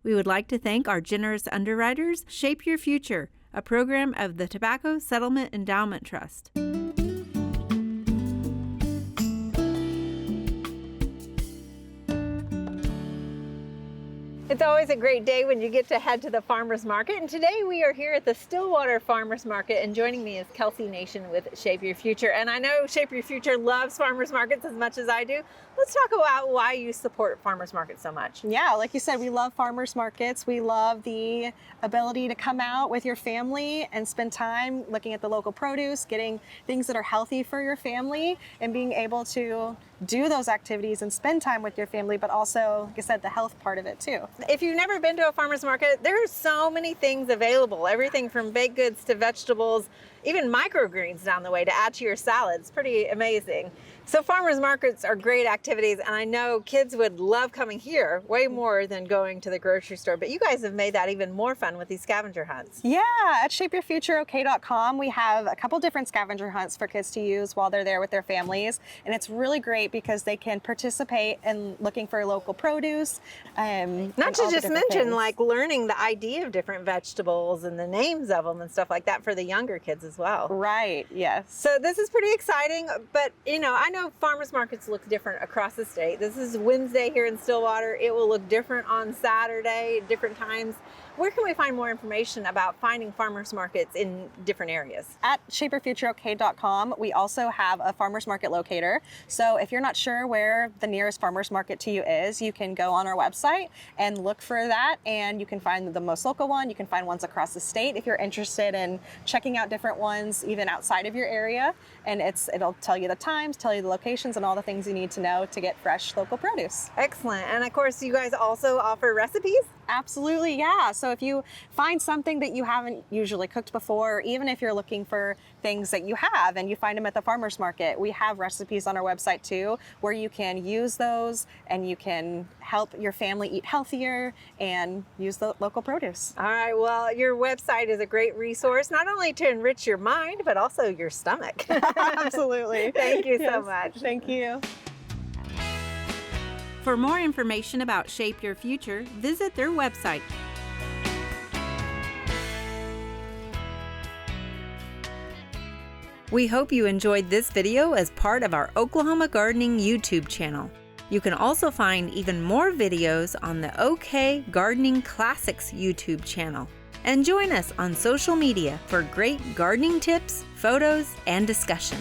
We would like to thank our generous underwriters, Shape Your Future, a program of the Tobacco Settlement Endowment Trust. It's always a great day when you get to head to the farmer's market, and today we are here at the Stillwater Farmers Market, and joining me is Kelsey Nation with Shape Your Future. And I know Shape Your Future loves farmers markets as much as I do. Let's talk about why you support farmers markets so much. Yeah, like you said, we love farmers markets. We love the ability to come out with your family and spend time looking at the local produce, getting things that are healthy for your family, and being able to do those activities and spend time with your family, but also, like I said, the health part of it too. If you've never been to a farmer's market, there are so many things available. Everything from baked goods to vegetables, even microgreens down the way to add to your salads. Pretty amazing. So farmers markets are great activities, and I know kids would love coming here way more than going to the grocery store, but you guys have made that even more fun with these scavenger hunts. Yeah, at shapeyourfutureok.com, we have a couple different scavenger hunts for kids to use while they're there with their families, and it's really great because they can participate in looking for local produce. Not to just mention like learning the idea of different vegetables and the names of them and stuff like that for the younger kids as well. Right, yes. So this is pretty exciting, but I know farmers markets look different across the state. This is Wednesday here in Stillwater. It will look different on Saturday, different times. Where can we find more information about finding farmers markets in different areas? At shapeyourfutureok.com, we also have a farmers market locator. So if you're not sure where the nearest farmers market to you is, you can go on our website and look for that, and you can find the most local one. You can find ones across the state if you're interested in checking out different ones even outside of your area. And it'll tell you the times, tell you the locations, and all the things you need to know to get fresh local produce. Excellent. And of course, you guys also offer recipes? Absolutely, yeah. So if you find something that you haven't usually cooked before, or even if you're looking for things that you have and you find them at the farmer's market, we have recipes on our website too, where you can use those and you can help your family eat healthier and use the local produce. All right, well, your website is a great resource, not only to enrich your mind, but also your stomach. Absolutely. Thank you so Yes, much. Thank you. For more information about Shape Your Future, visit their website. We hope you enjoyed this video as part of our Oklahoma Gardening YouTube channel. You can also find even more videos on the OK Gardening Classics YouTube channel. And join us on social media for great gardening tips, photos, and discussion.